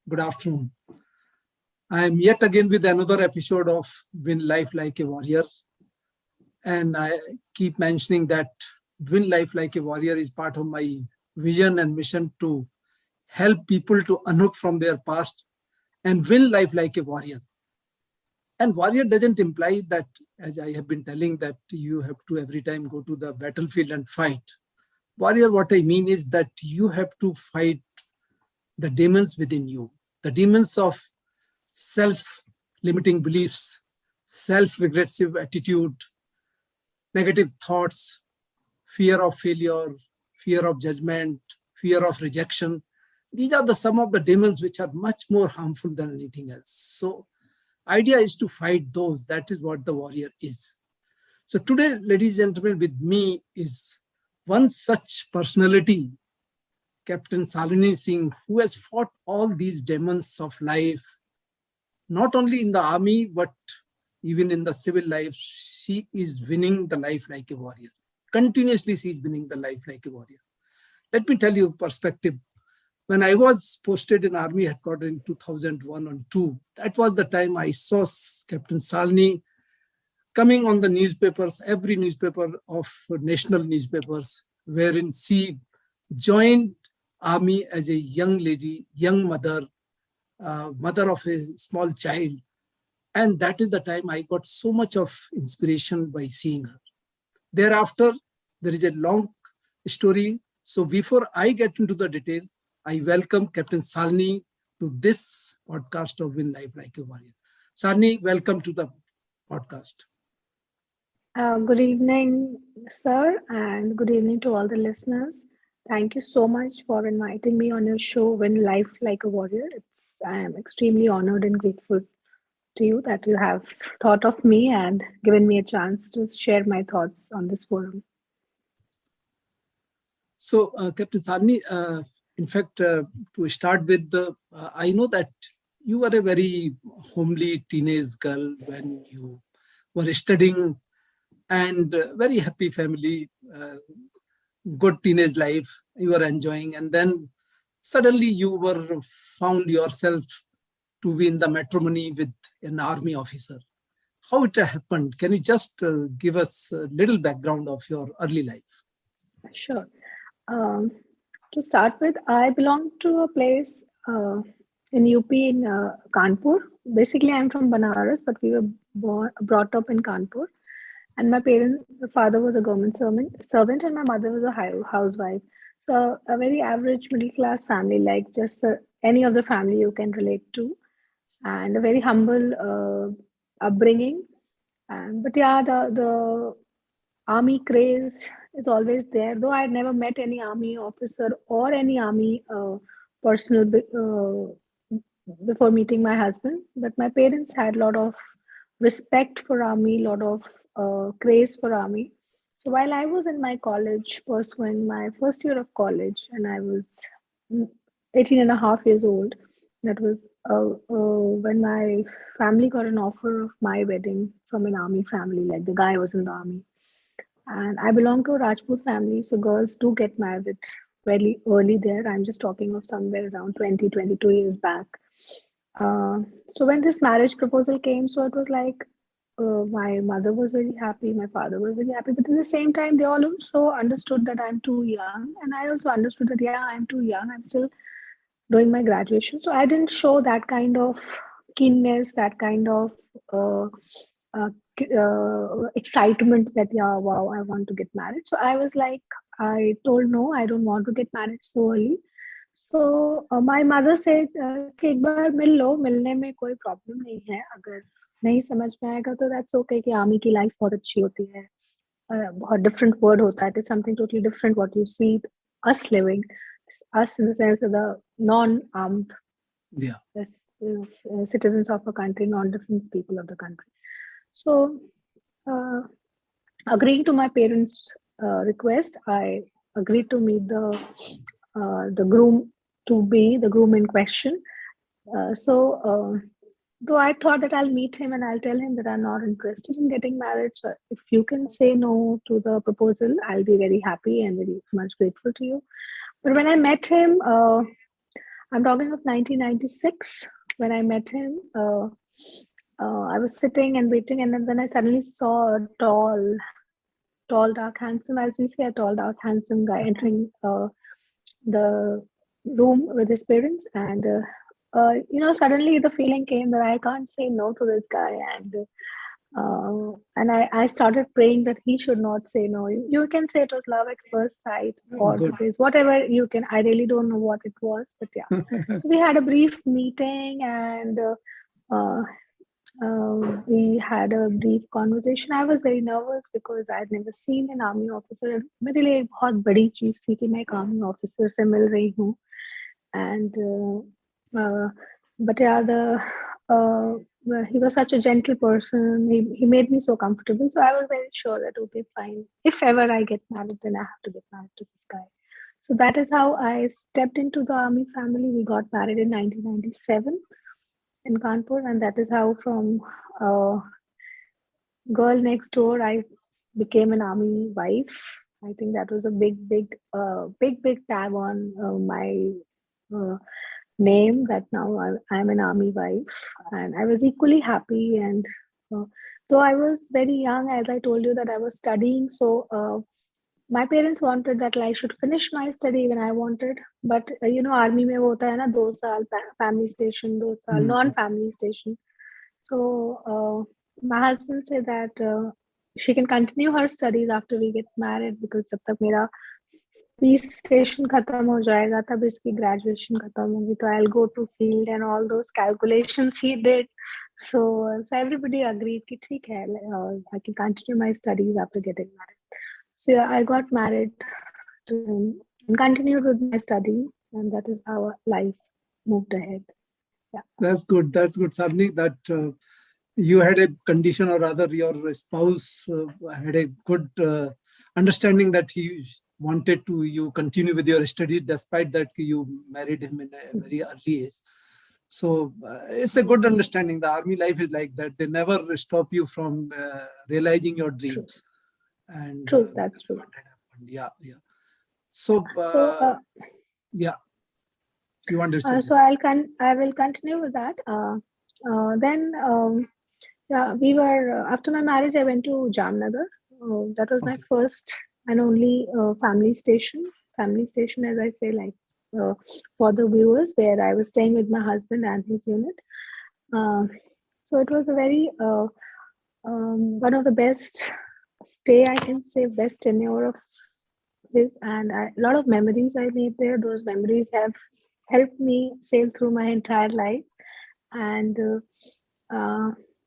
Good afternoon. I am yet again with another episode of Win Life Like a Warrior. And I keep mentioning that Win Life Like a Warrior is part of my vision and mission to help people to unhook from their past and win life like a warrior. And warrior doesn't imply that, as I have been telling, that you have to every time go to the battlefield and fight. Warrior, what I mean is that you have to fight the demons within you, the demons of self-limiting beliefs, self-regressive attitude, negative thoughts, fear of failure, fear of judgment, fear of rejection. These are some of the demons which are much more harmful than anything else. So idea is to fight those. That is what the warrior is. So today, ladies and gentlemen, with me is one such personality, Captain Shalini Singh, who has fought all these demons of life, not only in the army, but even in the civil life. She is winning the life like a warrior. Continuously, she is winning the life like a warrior. Let me tell you perspective. When I was posted in Army headquarters in 2001 and 2, that was the time I saw Captain Shalini coming on the newspapers, every newspaper of national newspapers, wherein she joined Army as a young lady, young mother, mother of a small child. And that is the time I got so much of inspiration by seeing her. Thereafter, there is a long story. So before I get into the detail, I welcome Captain Shalini to this podcast of Win Life Like a Warrior. Shalini, welcome to the podcast. Good evening, sir, and good evening to all the listeners. Thank you so much for inviting me on your show, Win Life Like a Warrior. I am extremely honored and grateful to you that you have thought of me and given me a chance to share my thoughts on this forum. So, Captain Shalini, in fact, to start with, I know that you were a very homely teenage girl when you were studying, and very happy family, good teenage life you were enjoying. And then suddenly you were found yourself to be in the matrimony with an army officer. How it happened? Can you just give us a little background of your early life? Sure. To start with, I belong to a place in UP in Kanpur. Basically, I'm from Banaras, but we were brought up in Kanpur. And my father was a government servant, and my mother was a housewife. So a very average middle class family, like just any of the family you can relate to, and a very humble upbringing. But yeah, the army craze is always there, though I had never met any army officer or any army personnel before meeting my husband. But my parents had a lot of respect for army, a lot of craze for army. So while I was in my college, pursuing my first year of college, and I was 18 and a half years old, that was when my family got an offer of my wedding from an army family, like the guy was in the army. And I belong to a Rajput family, so girls do get married very early there. I'm just talking of somewhere around 20, 22 years back. So when this marriage proposal came, so it was like my mother was very happy, my father was very happy, but at the same time, they all also understood that I'm too young. And I also understood that, yeah, I'm too young. I'm still doing my graduation. So I didn't show that kind of keenness, that kind of excitement that, yeah, wow, I want to get married. So I was like, I told no, I don't want to get married so early. So my mother said कि एक बार मिल लो, मिलने में कोई problem नहीं है, अगर नहीं समझ में आएगा तो that's okay कि आर्मी की लाइफ बहुत अच्छी होती है, बहुत different word होता है, it is something totally different what you see us living, us in the sense of the non-armed citizens of a country, non-defense people of the country. So agreeing to my parents' request, I agreed to meet the groom to be the groom in question. Though I thought that I'll meet him and I'll tell him that I'm not interested in getting married. So if you can say no to the proposal, I'll be very happy and very much grateful to you. But when I met him, I'm talking of 1996 when I met him. I was sitting and waiting, and then I suddenly saw a tall, dark, handsome, as we say, a tall, dark, handsome guy entering the room with his parents. And, suddenly the feeling came that I can't say no to this guy. And I started praying that he should not say no. You can say it was love at first sight or Good. whatever you can. I really don't know what it was, but yeah. So we had a brief meeting, and we had a brief conversation. I was very nervous because I had never seen an army officer. मेरे लिए एक बहुत बड़ी चीज थी कि मैं एक army officer से मिल रही हूँ. And but yeah, he was such a gentle person. He made me so comfortable. So I was very sure that okay, fine. If ever I get married, then I have to get married to this guy. So that is how I stepped into the army family. We got married in 1997 in Kanpur, and that is how from girl next door I became an army wife. I think that was a big tag on my name, that now I'm an army wife, and I was equally happy. And though I was very young, as I told you, that I was studying, so my parents wanted that I should finish my study when I wanted. But army में वो होता है ना 2 साल family station, 2 साल non-family station. So my husband said that she can continue her studies after we get married, because जब तक मेरा peace station खत्म हो जाएगा तब इसकी graduation खत्म होगी, तो I'll go to field, and all those calculations he did. So everybody agreed कि ठीक है, I can continue my studies after getting married. So yeah, I got married to him and continued with my studies, and that is how life moved ahead. Yeah. That's good. That's good, Shalini, that you had a condition, or rather your spouse had a good understanding that he wanted to you continue with your study, despite that you married him in a very early age. So it's a good understanding. The army life is like that. They never stop you from realizing your dreams. True. And true, that's true. Yeah. So yeah, you understand. So I will continue with that. Then yeah, we were after my marriage, I went to Jamnagar. That was my first and only family station. Family station, as I say, like for the viewers, where I was staying with my husband and his unit. So it was a very one of the best stay, I can say, best tenure of his, and a lot of memories I made there. Those memories have helped me sail through my entire life. And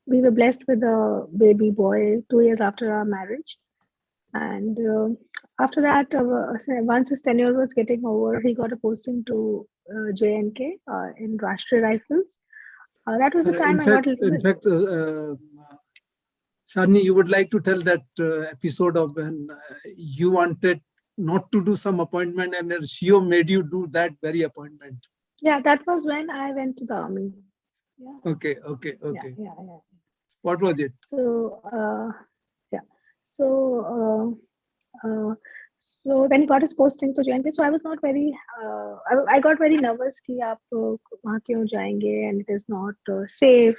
we were blessed with a baby boy 2 years after our marriage. And after that, once his tenure was getting over, he got a posting to J&K in Rashtriya Rifles. That was the time I got. In fact, Shalini, you would like to tell that episode of when you wanted not to do some appointment, and CEO made you do that very appointment. Yeah, that was when I went to the army. Yeah. Okay. Yeah. What was it? So so when he got his posting to J&K, so I was not very. I got very nervous कि आप वहाँ क्यों जाएंगे, and it is not safe.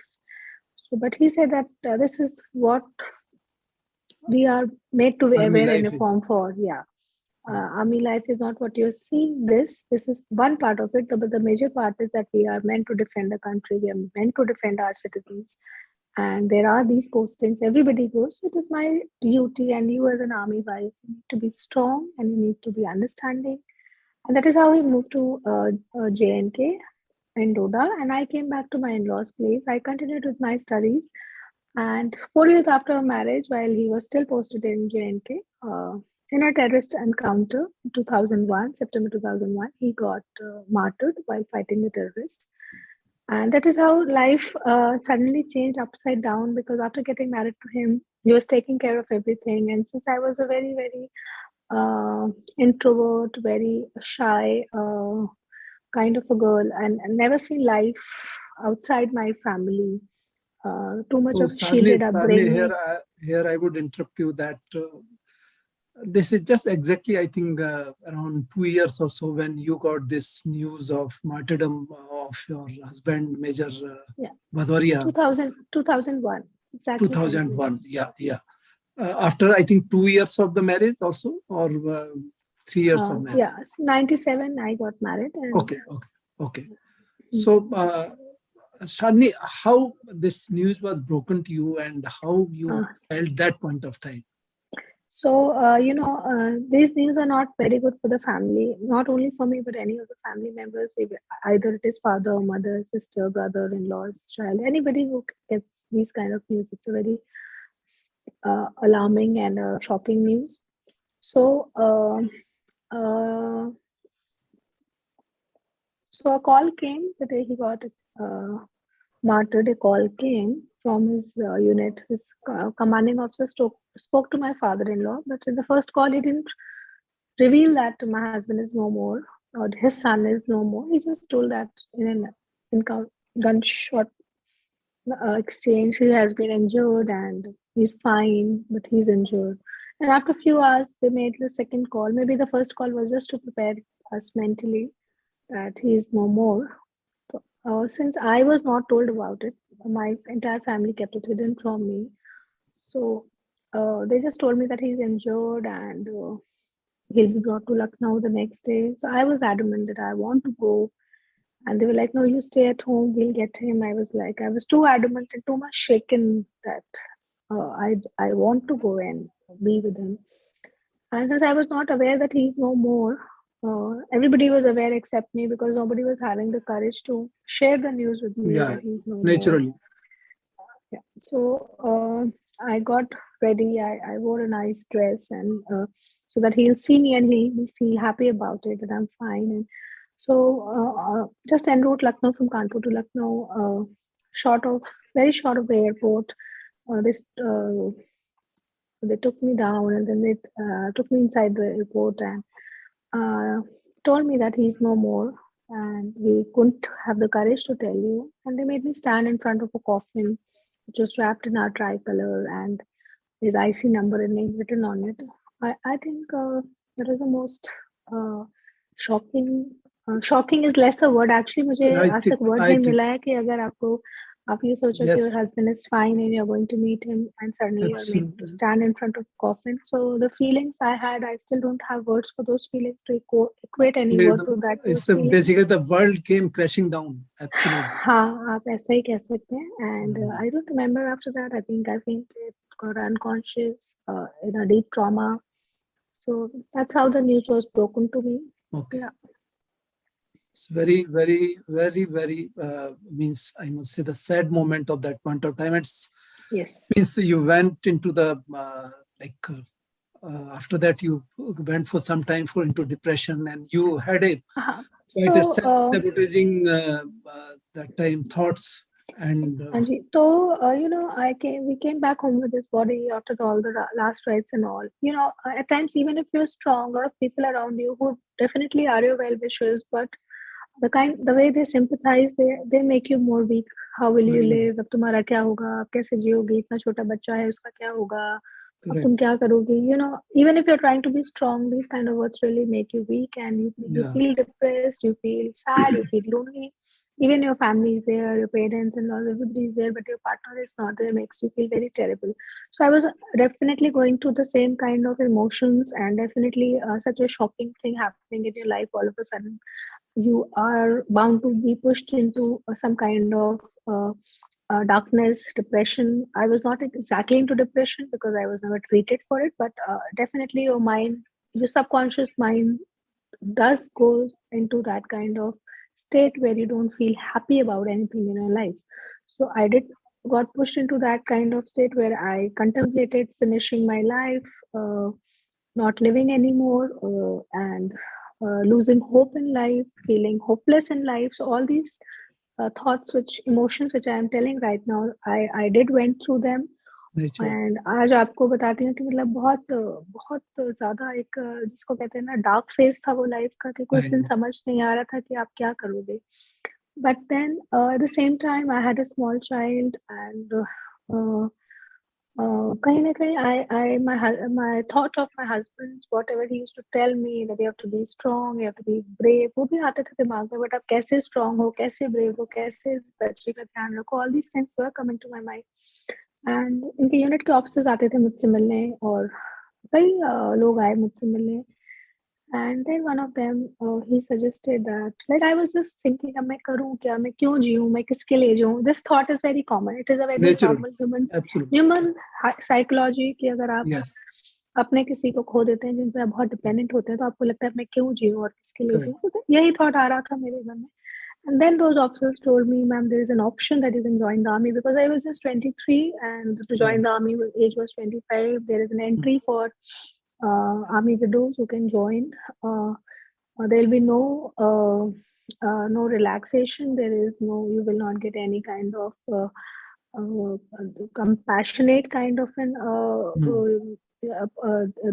So, but he said that this is what we are made to wear a uniform for. Yeah. Army life is not what you're seeing. This is one part of it, but the major part is that we are meant to defend the country. We are meant to defend our citizens, and there are these postings. Everybody goes. So it is my duty, and you as an army wife, you need to be strong and you need to be understanding. And that is how we moved to J&K in Doda, and I came back to my in-laws' place. I continued with my studies, and 4 years after our marriage, while he was still posted in J&K, in a terrorist encounter in 2001, September 2001, he got martyred while fighting the terrorist. And that is how life suddenly changed upside down, because after getting married to him, he was taking care of everything. And since I was a very, very introvert, very shy kind of a girl, and never seen life outside my family, too much of shielded upbringing. Here I would interrupt you that This is just exactly, I think, around 2 years or so when you got this news of martyrdom of your husband, Major Yeah, Bhadoria, 2001, exactly 2 2001. years. Yeah, yeah. After, I think, 2 years of the marriage also, or 3 years of marriage. Yeah, so 97 I got married. And Okay, okay, okay. So, Shalini, how this news was broken to you and how you felt that point of time? So, these news are not very good for the family, not only for me, but any of the family members, either it is father, mother, sister, brother, in-laws, child, anybody who gets these kind of news. It's a very alarming and shocking news. So, so a call came the day he got martyred. A call came from his unit. His commanding officer spoke to my father-in-law, but in the first call, he didn't reveal that my husband is no more or his son is no more. He just told that in an gunshot exchange, he has been injured and he's fine, but he's injured. And after a few hours, they made the second call. Maybe the first call was just to prepare us mentally that he is no more. So, since I was not told about it, my entire family kept it hidden from me. So they just told me that he's injured and he'll be brought to Lucknow the next day. So I was adamant that I want to go. And they were like, no, you stay at home, we'll get him. I was like, I was too adamant and too much shaken that I want to go and be with him. And since I was not aware that he's no more, everybody was aware except me because nobody was having the courage to share the news with me Yeah, that he's no more. naturally. Yeah. So I got ready. I wore a nice dress and so that he'll see me and he'll feel happy about it that I'm fine. And so just en route Lucknow from Kanpur to Lucknow, short of very short of the airport. This They took me down and then they took me inside the airport and told me that he's no more and we couldn't have the courage to tell you. And they made me stand in front of a coffin which was wrapped in our tricolor and his IC number and name written on it. I think that is the most uh, shocking. Shocking is less a word. Actually, मुझे आज तक word नहीं मिला है कि अगर आपको आप ये सोचो कि your yes, husband is fine and you're going to meet him and suddenly you're made to absolutely. stand in front of a coffin. So the feelings I had, I still don't have words for those feelings to equate any word to that those feelings. Basically, the world came crashing down. Absolutely. हाँ, आप ऐसा ही कह सकते हैं. And I don't remember after that. I think I fainted, got unconscious, in a deep trauma. So that's how the news was broken to me. Okay. Yeah. It's very, very, very, very, means, I must say, the sad moment of that point of time. It's Yes. means you went into the, after that you went for some time into depression and you had a quite a self-sabotaging that time thoughts and Anji, so we came back home with this body after all the last rites and all. At times, even if you're strong, a lot of people around you who definitely are your well-wishers, but the way they sympathize, they make you more weak. How will you live? अब तुम्हारा क्या होगा? आप कैसे जियोगे? इतना छोटा बच्चा है, उसका क्या होगा? अब तुम क्या करोगे? Even if you're trying to be strong, these kind of words really make you weak, and you feel depressed, you feel sad, you feel lonely. Even your family is there, your parents and all, everybody is there, but your partner is not there, makes you feel very terrible. So I was definitely going through the same kind of emotions, and definitely such a shocking thing happening in your life all of a sudden. You are bound to be pushed into some kind of darkness, depression. I was not exactly into depression because I was never treated for it, but definitely your subconscious mind does go into that kind of state where you don't feel happy about anything in your life. So I did got pushed into that kind of state where I contemplated finishing my life, not living anymore, and losing hope in life, feeling hopeless in life. So all these thoughts, emotions which I am telling right now, I did went through them. And आज आपको बताती हूँ कि मतलब बहुत बहुत ज्यादा एक जिसको कहते हैं ना डार्क फेज था वो लाइफ का कि कुछ दिन समझ नहीं आ रहा था कि आप क्या करोगे. But then at the same time I had a small child and कहीं ना कहीं my thought of my husband, whatever he used to tell me that you have to be strong, you have to be brave, वो भी आते थे दिमाग में, but आप कैसे strong हो, कैसे brave हो, कैसे इस बच्चे का ध्यान रखो, all these things were coming to my mind. And इनके यूनिट के ऑफिसर्स आते थे मुझसे मिलने, और कई लोग आए मुझसे मिलने. And then one of them, he suggested that, like, I was just thinking, अब मैं करूँ क्या, मैं क्यों जीऊँ, मैं किसके लिए जीऊँ. This thought is very common. It is a very Natural. normal Absolutely. human psychology कि अगर आप Yes. अपने किसी को खो देते हैं जिन पे आप बहुत डिपेंडेंट होते हैं, तो आपको लगता है मैं क्यों जीऊँ और किसके लिए Correct. जीऊँ. तो यही थॉट आ रहा था मेरे मन में. And then those officers told me, ma'am, there is an option that you can join the army, because I was just 23 and to join the army age was 25. There is an entry for army widows who can join. There will be no relaxation. There is no, you will not get any kind of compassionate kind of an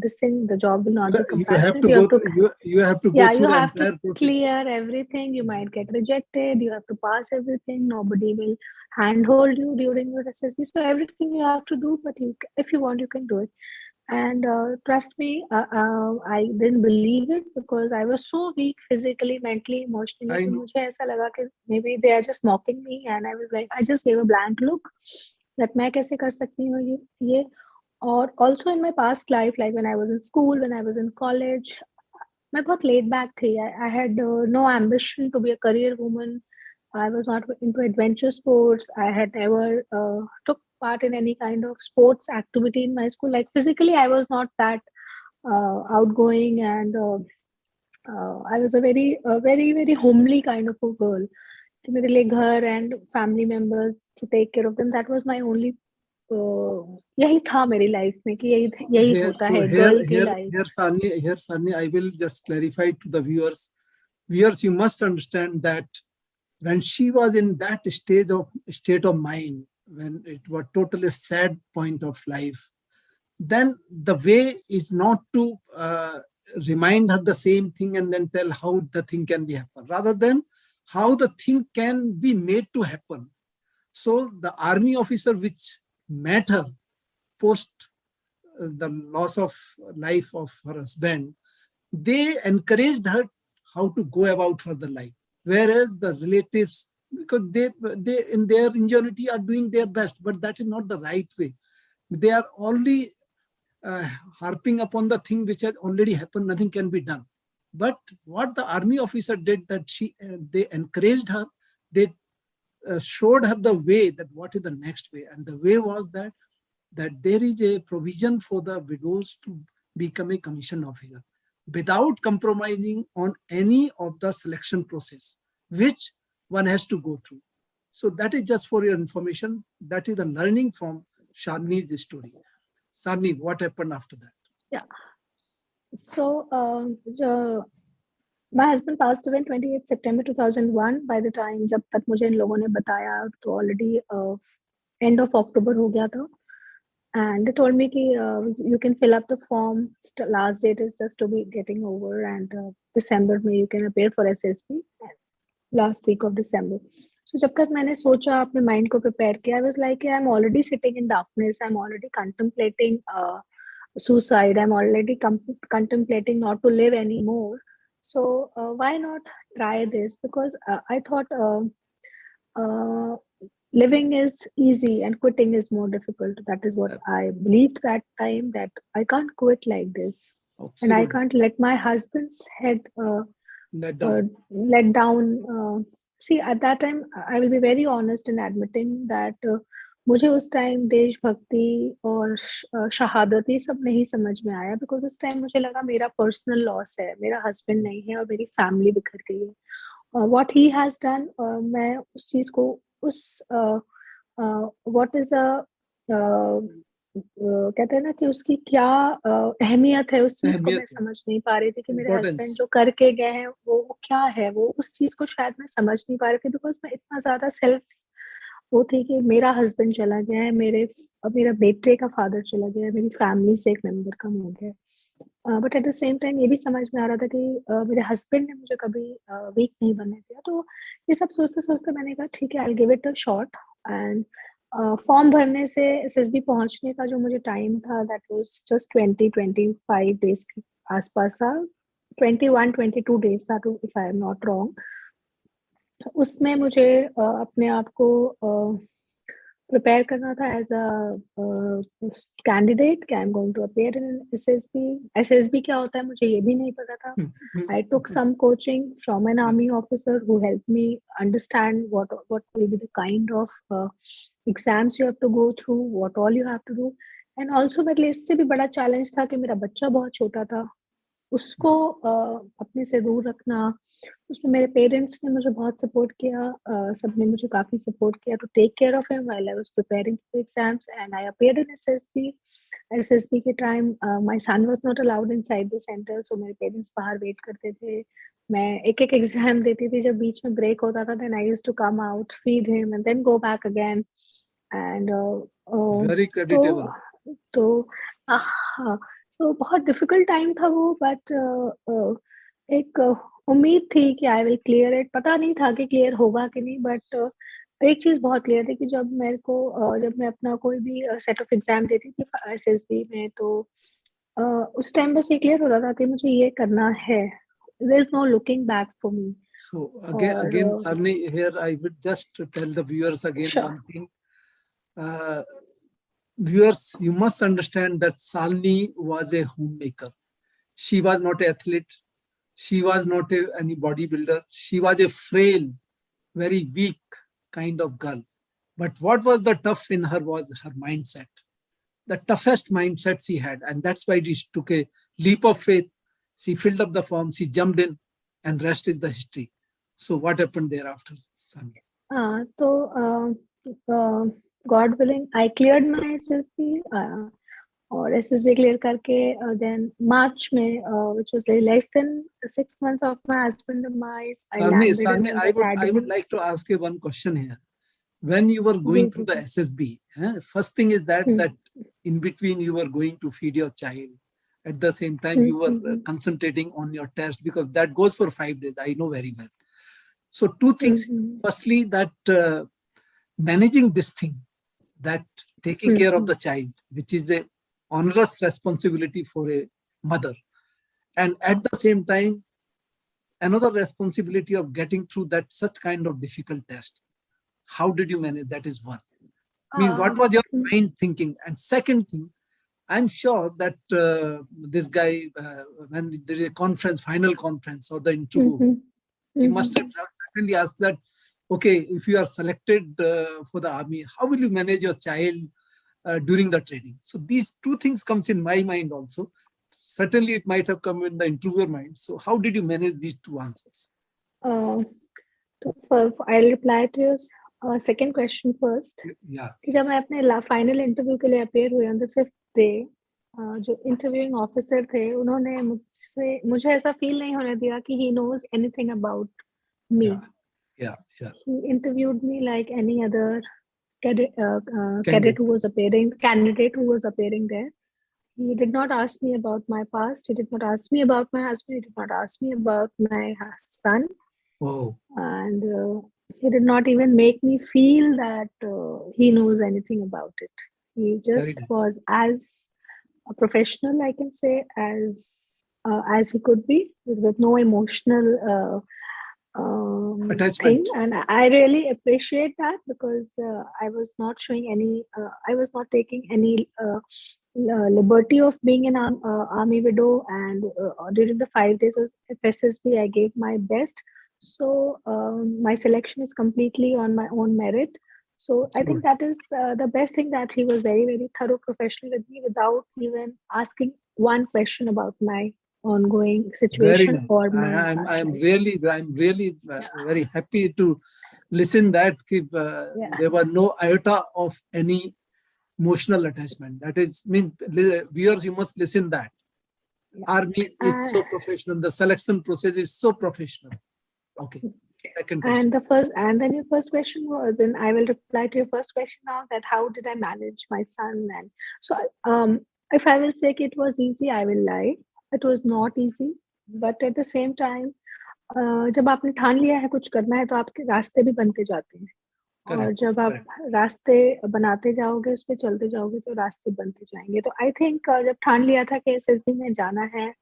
this thing. The job will not be You have compassionate. to You go have to, you have to go yeah, through you the have to entire process. clear everything. You might get rejected. You have to pass everything. Nobody will handhold you during your SSC. So everything you have to do, but if you want, you can do it. And trust me, I didn't believe it because I was so weak physically, mentally, emotionally. I कि know. मुझे ऐसा लगा कि maybe they are just mocking me, and I was like, I just gave a blank look that मैं कैसे कर सकती हूँ ये. और also in my past life, like when I was in school, when I was in college, मैं बहुत laid back थी. I had no ambition to be a career woman. I was not into adventure sports. I had never took part in any kind of sports activity in my school. Like physically, I was not that outgoing, and I was a very homely kind of a girl. कि मेरे लिए घर and family members to take care of them. That was my only. यही था मेरी life में कि यही Yes, होता so है गर्ल की life. here, Sani, I will just clarify to the viewers. Viewers, you must understand that when she was in that state of mind, when it was totally sad point of life, then the way is not to remind her the same thing and then tell how the thing can be happen, rather than how the thing can be made to happen. So the army officer which met her post the loss of life of her husband, they encouraged her how to go about for the life. Whereas the relatives, because they in their ingenuity are doing their best, but that is not the right way. They are only harping upon the thing which has already happened. Nothing can be done. But what the army officer did, that they encouraged her, they showed her the way, that what is the next way, and the way was that there is a provision for the widows to become a commissioned officer without compromising on any of the selection process which one has to go through. So that is just for your information. That is the learning from Shalini's story. Shalini, what happened after that? Yeah. So my husband passed away on 28 September 2001. By the time जब तक मुझे इन लोगों ने बताया तो already end of October हो गया था. And they told me कि you can fill up the form. Last date is just to be getting over, and December में you can appear for SSB. Last week of December. So जब तक मैंने सोचा, अपने mind को prepare किया, I was like, I'm already sitting in darkness. I'm already contemplating suicide. I'm already contemplating not to live anymore. So why not try this? Because I thought living is easy and quitting is more difficult. That is what I believed that time, that I can't quit like this. And I can't let my husband's head let down. See, at that time, I will be very honest in admitting that मुझे उस time देशभक्ति और शहादत ये सब नहीं समझ में आया, बिकॉज उस टाइम मुझे लगा मेरा पर्सनल लॉस है, मेरा हस्बैंड नहीं है और मेरी फैमिली बिखर गई है. व्हाट ही हैज डन, मैं उस चीज को उस व्हाट इज द कहते हैं ना कि उसकी क्या अहमियत है, उस चीज को मैं समझ नहीं पा रही थी कि मेरे हस्बैंड जो करके गए हैं वो क्या है, वो उस चीज को शायद मैं समझ नहीं पा रही थी, बिकॉज मैं इतना ज्यादा सेल्फ वो थी कि मेरा हस्बैंड चला गया है, मेरा बेटे का फादर चला गया है, मेरी फैमिली से एक मेंबर कम हो गया. But at the same time ये भी समझ में आ रहा था कि मेरे हस्बैंड ने मुझे कभी वीक नहीं बनने दिया. तो ये सब सोचते सोचते मैंने कहा ठीक है, I give it a shot. And form भरने से एसएसबी पहुंचने का जो मुझे टाइम था दैट वाज जस्ट 20-25 डेज के आसपास था, 21-22 डेज था too if I am not wrong. उसमें मुझे अपने आप को प्रिपेयर करना था एज अ कैंडिडेट कि I am going to appear in SSB. SSB क्या होता है मुझे ये भी नहीं पता था। I took some coaching from an army officer who helped me understand what will be the kind of exams you have to go through, what all you have to do. And also मेरे लिए इससे भी बड़ा challenge था कि मेरा बच्चा बहुत छोटा था, उसको अपने से दूर रखना। उसमें मेरे पेरेंट्स ने मुझे बहुत सपोर्ट किया, सबने मुझे काफ़ी सपोर्ट किया to take care of him while I was preparing for exams and I appeared in SSB. SSB के time my son was not allowed inside the centre, so मेरे पेरेंट्स बाहर वेट करते थे। मैं एक-एक एग्जाम देती थी, जब बीच में ब्रेक होता था then I used to come out, feed him and then go back again. And very तो क्रेडिटेबल। तो हाँ, सो बहुत डिफिकल्ट टाइम था वो, बट एक उम्मीद थी कि आई विल क्लियर इट। पता नहीं था कि क्लियर होगा कि नहीं, बट एक चीज़ बहुत क्लियर थी कि जब मेरे को जब मैं अपना कोई भी सेट ऑफ एग्जाम देती थी एसएसबी में, तो उस टाइम बस ये क्लियर हो रहा था कि मुझे ये करना है। There is no looking back for me. So और again, Sarni, here I would just tell the viewers again sure. one thing. Uh, Viewers, you must understand that Salini was a homemaker. She was not an athlete. She was not any bodybuilder. She was a frail, very weak kind of girl. But what was the tough in her was her mindset. The toughest mindset she had. And that's why she took a leap of faith. She filled up the form. She jumped in. And rest is the history. So what happened thereafter, Salini? तो God willing I cleared my SSB, और SSB clear करके then मार्च में which was less than 6 months of my husband demise, I landed in Sarni, an I would academy. like to ask you one question here. When you were जी going जी through the जी। SSB, first thing is that hmm in between you were going to feed your child. At the same time, you were hmm concentrating on your test because that goes for 5 days. I know very well. So two things. Hmm Firstly, that managing this thing, that taking care of the child, which is a onerous responsibility for a mother. And at the same time, another responsibility of getting through that such kind of difficult test. How did you manage? That is one. Means what was your mind thinking? And second thing, I'm sure that this guy, when there is a conference, final conference or the interview, he must have certainly asked that, okay, if you are selected for the army, how will you manage your child during the training? So these two things comes in my mind also. Certainly it might have come in the interviewer mind. So how did you manage these two answers? तो I'll reply to your second question first. Yeah. कि जब मैं अपने final interview के लिए appear हुई on the 5th day, जो interviewing officer थे उन्होंने मुझे ऐसा फील नहीं होने दिया कि he knows anything about me. Yeah. He interviewed me like any other candidate Candidate. who was appearing there. He did not ask me about my past. He did not ask me about my husband. He did not ask me about my son. Oh. And he did not even make me feel that he knows anything about it. He just was as a professional, I can say, as he could be, with no emotional thing. And I really appreciate that, because I was not showing any, I was not taking any liberty of being an army widow. And during the 5 days of SSB, I gave my best. So my selection is completely on my own merit. So I think that is the best thing, that he was very, very thorough professional with me without even asking one question about my ongoing situation. Nice. Or my I'm really very happy to listen that there was no iota of any emotional attachment. That is, viewers, you must listen that. Army is so professional. The selection process is so professional. Okay. Second question. And then your first question was, then I will reply to your first question now, that how did I manage my son? And so if I will say it was easy, I will lie. It was not easy, but at the same time, जब आपने ठान लिया है कुछ करना है, तो आपके रास्ते भी बनते जाते हैं, और जब आप रास्ते बनाते जाओगे, उस पे चलते जाओगे तो रास्ते बनते जाएंगे. तो आई थिंक जब ठान लिया था कि एसएसबी में जाना है,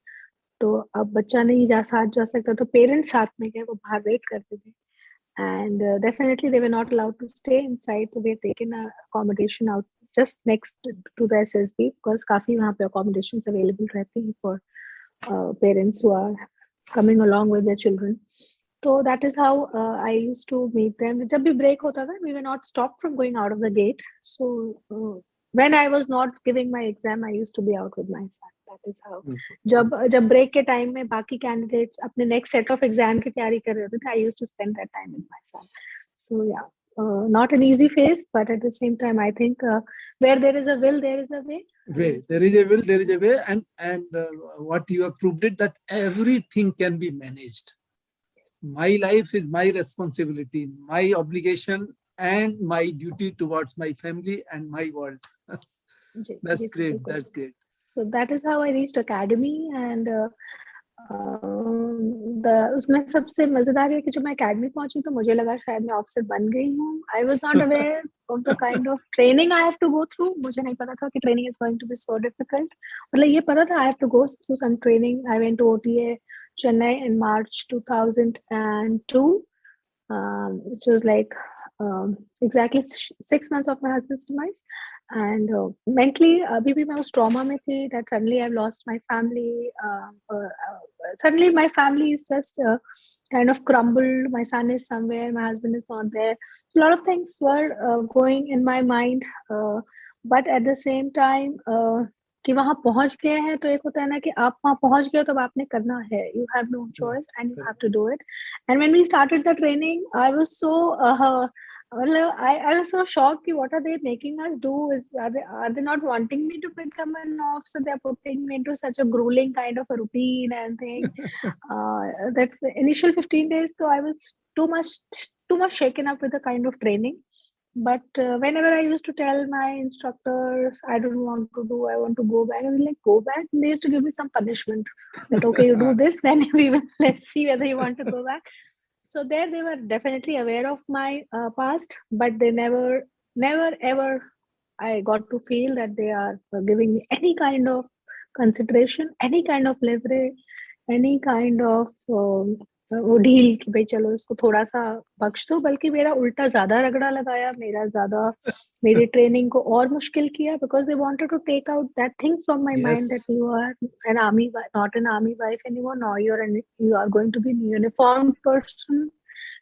तो अब बच्चा नहीं साथ जा सकता, तो पेरेंट्स साथ में गए, वो बाहर वेट करते थे. And definitely they were not allowed to stay inside, so we have taken a accommodation out just next to the SSB, because काफी वहाँ पे accommodations available रहती हैं for parents who are coming along with their children. So that is how I used to meet them. जब भी break होता था, we were not stopped from going out of the gate. So when I was not giving my exam, I used to be out with my son. That is how. जब break के time में बाकी candidates अपने next set of exam की तैयारी कर रहे होते थे, I used to spend that time with my son. So yeah, not an easy phase, but at the same time, I think where there is a will, there is a way. There is a will, there is a way, and what you have proved it, that everything can be managed. My life is my responsibility, my obligation, and my duty towards my family and my world. That's Yes, great. बिल्कुल. That's great. So that is how I reached academy, and उसमें सबसे मजेदार है कि जब मैं academy पहुंची तो मुझे लगा शायद मैं ऑफिसर बन गई हूँ. I was not aware of the kind of training I have to go through. मुझे नहीं पता था कि training is going to be so difficult. मतलब ये पता था I have to go through some training. I went to OTA Chennai in March 2002, which was like exactly 6 months of my husband's demise. And mentally abhi bhi main us trauma mein thi that suddenly I've lost my family. Suddenly my family is just kind of crumbled. My son is somewhere, my husband is not there. So a lot of things were going in my mind, but at the same time कि वहां पहुंच गए हैं, तो एक होता है ना कि आप वहां पहुंच गए हो, तब आपने करना है. You have no choice and you have to do it. And when we started the training, I was so I was so shocked कि what are they making us do? Are they not wanting me to become an officer? They're putting me into such a grueling kind of a routine and thing. That the initial 15 days, so I was too much shaken up with the kind of training. But whenever I used to tell my instructors, I don't want to do, I want to go back, I was like, go back. And they used to give me some punishment. That, okay, you do this, then let's see whether you want to go back. So there they were definitely aware of my past, but they never ever I got to feel that they are giving me any kind of consideration, any kind of leverage, any kind of वो ढील कि भाई चलो इसको थोड़ा सा बख्श दो. बल्कि मेरा उल्टा ज्यादा रगड़ा लगाया, मेरी ट्रेनिंग को और मुश्किल किया, because they wanted to take out that thing from my mind that you are an army, not an army wife anymore. Now you are going to be a uniformed person.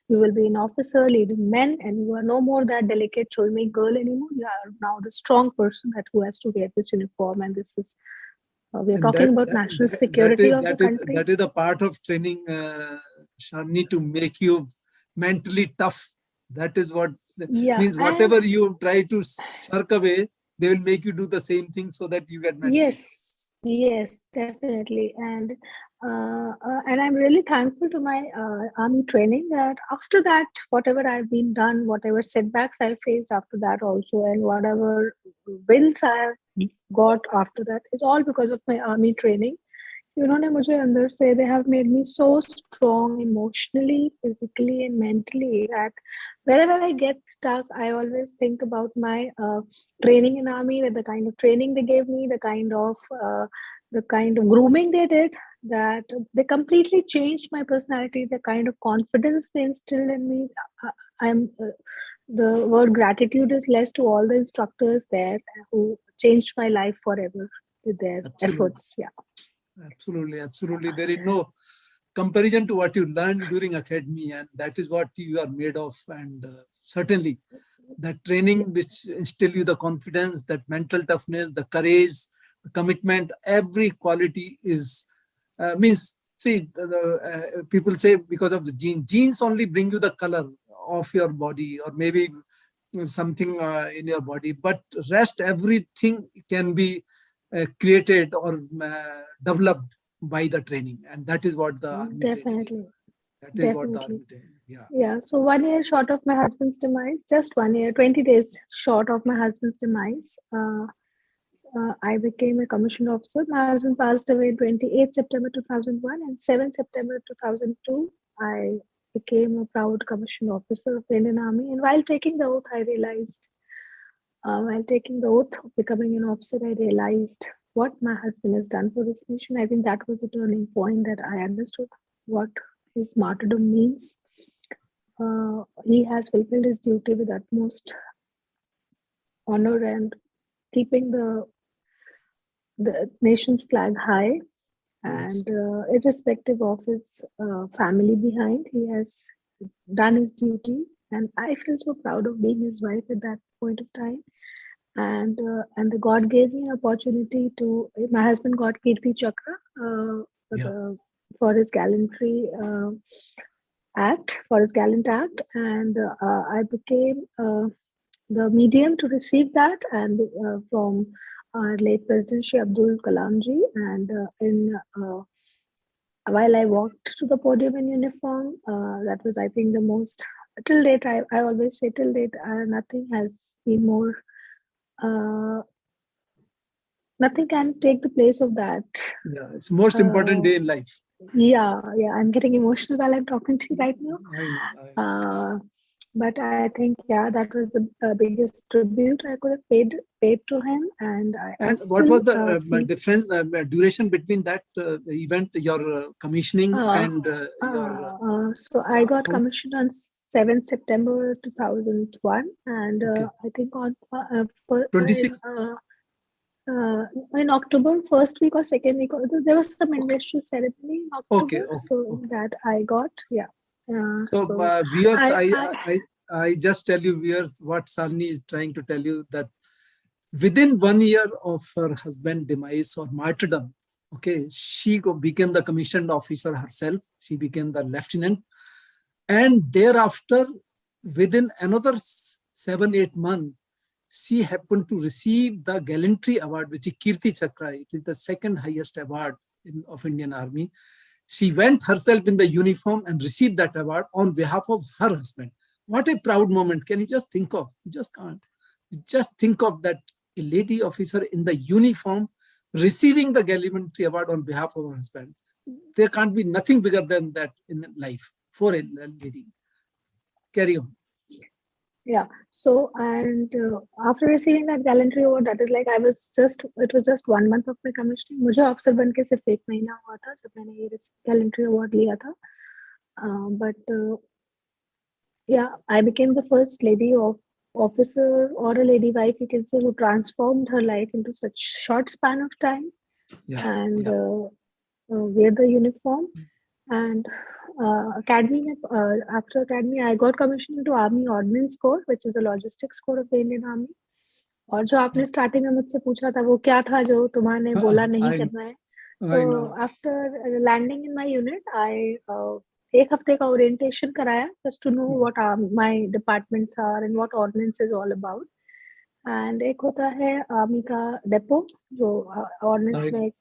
You will be an officer leading men, and you are no more that delicate chulmi girl anymore. You are now the strong person that who has to wear this uniform, and this is we are talking about national security of the country. That is the part of training, Shalini, to make you mentally tough. That is what means. Whatever you try to shirk away, they will make you do the same thing so that you get mentally. Yes, definitely. And I'm really thankful to my army training, that after that, whatever I've been done, whatever setbacks I faced after that also, and whatever wins I have got after that, is all because of my army training. उन्होंने मुझे अंदर से, they have made me so strong emotionally, physically and mentally, that wherever I get stuck, I always think about my training in army, that the kind of training they gave me, the kind of grooming they did, that they completely changed my personality, the kind of confidence they instilled in me. The word gratitude is less to all the instructors there who changed my life forever with their efforts. Yeah. Absolutely. There is no comparison to what you learned during academy, and that is what you are made of. And certainly that training which instill you the confidence, that mental toughness, the courage, the commitment, every quality is means, see, people say because of the genes only bring you the color of your body, or maybe something in your body, but rest everything can be created or developed by the training, and that is what the army definitely training is. That is what the army training. Yeah. So 1 year short of my husband's demise, just 1 year, 20 days short of my husband's demise, I became a commissioned officer. My husband passed away 28 September 2001, and 7 September 2002, I became a proud commissioned officer of the Indian Army. And while taking the oath, I realized, while taking the oath of becoming an officer, I realized what my husband has done for this nation. I think that was a turning point that I understood what his martyrdom means. He has fulfilled his duty with utmost honor and keeping the nation's flag high. And irrespective of his family behind, he has done his duty. And I feel so proud of being his wife at that point of time. And the God gave me an opportunity to. My husband got KIRTI CHAKRA for his gallantry for his gallant act, and I became the medium to receive that, and from our late President Shri Abdul Kalam ji. And while I walked to the podium in uniform, that was, I think, the most, till date, I always say till date, nothing has been more, nothing can take the place of that. Yeah, it's the most important day in life. Yeah, I'm getting emotional while I'm talking to you right now. I know. But I think, that was the biggest tribute I could have paid to him. And what was the difference, duration between that event, your commissioning and your... So I got commissioned on 7th September 2001, and I think on 26. In October, first week or second week, there was some investor ceremony in October, that I got, viewers, I just tell you, viewers, what Shalini is trying to tell you, that within 1 year of her husband's demise or martyrdom, she became the commissioned officer herself. She became the lieutenant, and thereafter, within another 7-8 months, she happened to receive the gallantry award, which is KIRTI CHAKRA. It is the second highest award of Indian Army. She went herself in the uniform and received that award on behalf of her husband. What a proud moment. Can you just think of? You just can't. You just think of that, a lady officer in the uniform receiving the gallantry award on behalf of her husband. There can't be nothing bigger than that in life for a lady. Carry on. Yeah. So, and after receiving that gallantry award, that is like, it was just 1 month of my commissioning. मुझे officer बन के सिर्फ 1 महीना हुआ था जब मैंने ये gallantry award लिया था. But I became the first lady of officer or a lady wife, you can say, who transformed her life into such short span of time, and wear the uniform. And academy, after academy, I got commissioned into Army Ordnance Corps, which is the logistics corps of the Indian Army. और जो आपने starting में मुझसे पूछा था, वो क्या था जो तुम्हारे बोला नहीं करना है? So after landing in my unit, I 1 हफ्ते का orientation कराया, just to know what my departments are and what ordnance is all about. And एक होता है आर्मी का डेपो, जो ऑर्डिनेंस में एक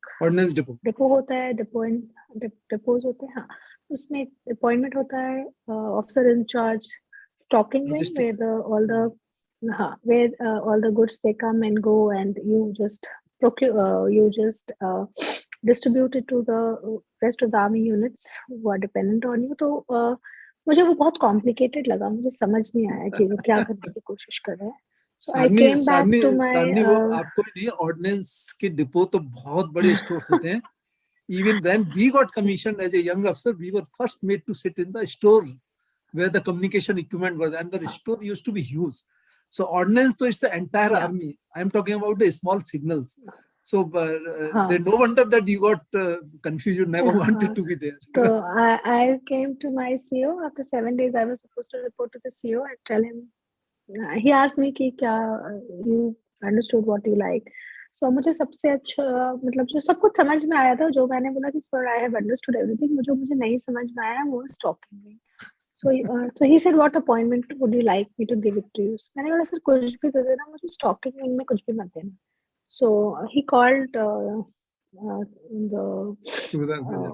डेपो होता है, डेपोज होते हैं. हाँ, उसमें अपॉइंटमेंट होता है officer in charge stocking wing, where all the goods they come and go, and you just distribute it to the rest of the army units who are dependent on you. तो मुझे वो बहुत complicated लगा, मुझे समझ नहीं आया कि वो क्या करने की कोशिश कर रहे हैं. So I came back to my वो आपको नहीं, ऑर्डिनेंस के डिपो तो बहुत बड़े स्टोर्स होते हैं. Even when we got commissioned as a young officer, we were first made to sit in the store where the communication equipment was, and the store used to be huge. So ordnance, so it's the entire army. I'm talking about the small signals. So there's no wonder that you got confused. You never wanted to be there. So I came to my CO after 7 days. I was supposed to report to the CO and tell him. He asked me कि क्या you understood what you like. So मुझे सबसे अच्छा, मतलब जो सब कुछ समझ में आया था, जो मैंने बोला कि sir I have understood everything, मुझे नहीं समझ में आया वो stalking में. So he said, what appointment would you like me to give it to you? So मैंने बोला सर कुछ भी दे देना, मुझे stalking में कुछ भी मत देना. So he called the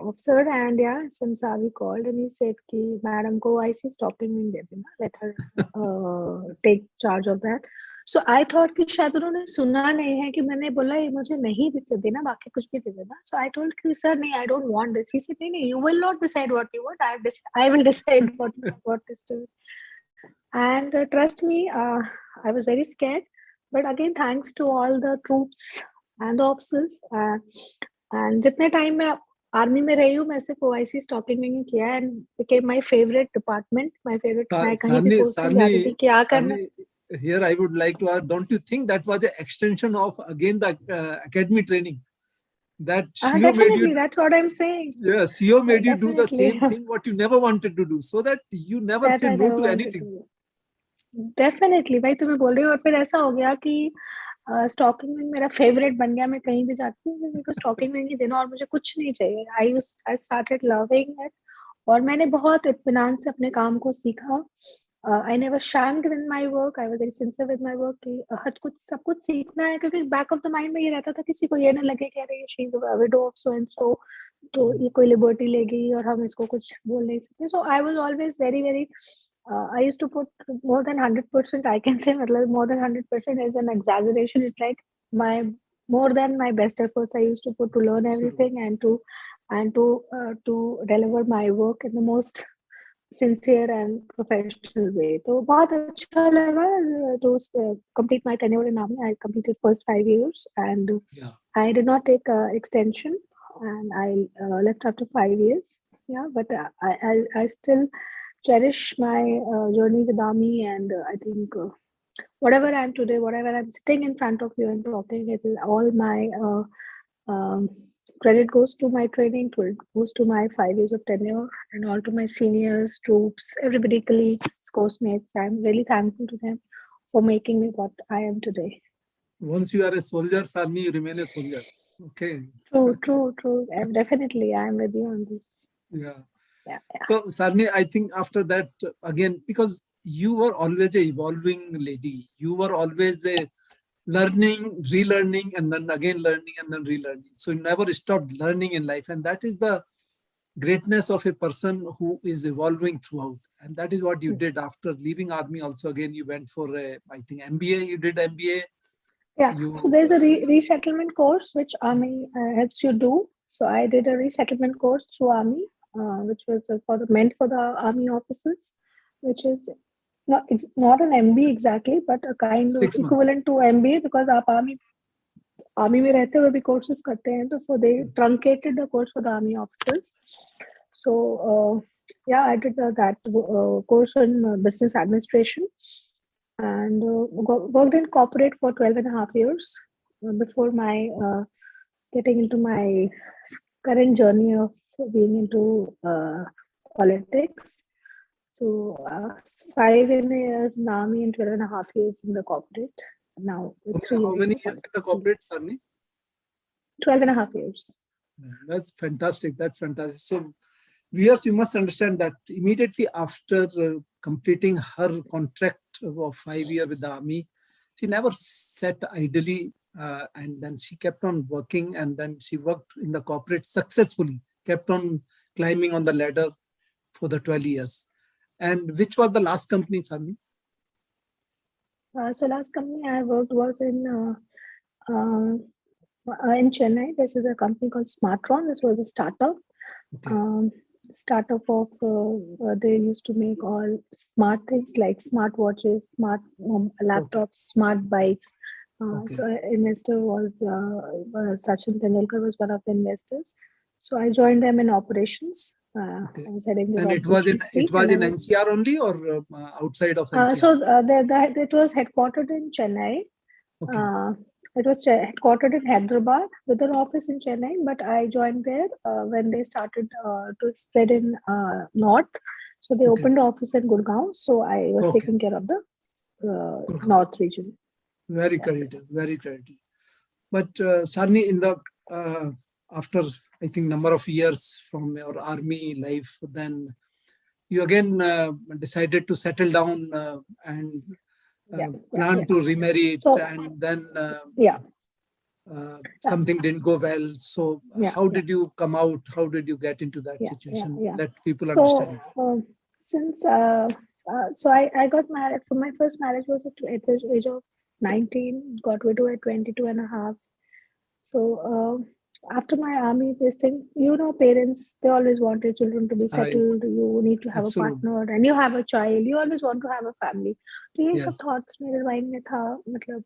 officer, and Samsavi called, and he said कि मैडम को IC stalking में दे देना, let her take charge of that. So I thought कि शायद उन्होंने सुना नहीं है कि मैंने बोला ये मुझे नहीं दे देना, बाकी कुछ भी दे देना. So I told कि sir नहीं, I don't want this. He said नहीं, you will not decide what you want. I will decide what is to. And trust me, I was very scared. But again, thanks to all the troops and the officers, and जितने time में army में रही हूँ, मैं सिर्फ OIC stocking में ही किया, and became my favorite department, my favorite. मैं कहीं भी पोस्टिंग जाती थी, क्या करना. Here I would like to ask, don't you think that was an extension of again the academy training? That CEO made you, Definitely, that's what I'm saying. yeah, CEO made you do the Definitely. same thing what you never wanted to do, so that you never That say I no never to wanted anything. to do. Definitely भाई, तुम्हें बोल रही हूँ. और फिर ऐसा हो गया कि स्टॉकिंग में मेरा फेवरेट बन गया. मैं कहीं भी जाती हूँ, मेरे को स्टॉकिंग में ही देना और मुझे कुछ नहीं चाहिए. I started loving it. और मैंने बहुत इत्मीनान से अपने काम को सीखा. I never shamed in my work. I was very sincere with my work कि हर कुछ सब कुछ सीखना है, क्योंकि बैक ऑफ द माइंड में ये रहता था किसी को ये ना लगे कि अरे she is a window of so and so, तो ये कोई लिबर्टी लेगी और हम इसको कुछ बोल नहीं सकते. So I was always very very I used to put more than 100%. I can say more than 100% is an exaggeration. It's like my more than my best efforts I used to put to learn everything and to deliver my work in the most sincere and professional way. तो बहुत अच्छा लगा to complete my tenure in army. I completed first 5 years and I did not take extension, and I left after 5 years. Yeah, but I still cherish my journey with army, and I think whatever I am today, whatever I'm sitting in front of you and talking, it is all my credit goes to my training, goes to my 5 years of tenure, and all to my seniors, troops, everybody, colleagues, course mates. I'm really thankful to them for making me what I am today. Once you are a soldier, Sarni, you remain a soldier. Okay. True. And definitely, I'm with you on this. Yeah. Yeah. So, Sarni, I think after that, again, because you were always a evolving lady, you were always a learning, relearning, and then again learning and then relearning. So you never stopped learning in life. And that is the greatness of a person who is evolving throughout. And that is what you did after leaving army. Also, again, you went for a, I think, MBA. You did MBA. Yeah. So there's a resettlement course which army helps you do. So I did a resettlement course through army, which was meant for the army officers, which is not an MBA exactly, but a kind of equivalent to MBA, because आप army में रहते हुए भी courses करते हैं, तो so they truncated the course for the army officers. So yeah, I did that course on business administration, and worked in corporate for 12 and a half years before my getting into my current journey of being into politics. So 5 years in the army and 12 and a half years in the corporate. Now with 3 years. How many years in the corporate, Sarni? 12 and a half years. That's fantastic. That's fantastic. So viewers, you must understand that immediately after completing her contract of 5 years with the army, she never sat idly, and then she kept on working, and then she worked in the corporate successfully, kept on climbing on the ladder for the 12 years. And which was the last company, Sarni? So last company I worked was in Chennai. This is a company called Smartron. This was a startup. Okay. Startup of they used to make all smart things like smart watches, smart laptops, smart bikes. So investor was Sachin Tendulkar was one of the investors. So I joined them in operations. I was heading the operations team. It was in NCR only, or outside of NCR? So it was headquartered in Chennai. Okay. It was headquartered in Hyderabad with an office in Chennai, but I joined there when they started to spread in north. So they opened an office in Gurgaon. So I was taking care of the north region. Very creative, very creative. But Sarni, in the after I think number of years from your army life, then you again decided to settle down and plan to remarry, and then something didn't go well. So how did you come out? How did you get into that situation? Let people understand. Since so I got married. For my first marriage was at the age of 19, got widowed at 22 and a half. So after my army, this thing, parents, they always want their children to be I settled. You need to have a absolutely partner and you have a child. You always want to have a family. So ये सब yes, thoughts मेरे mind में था. मतलब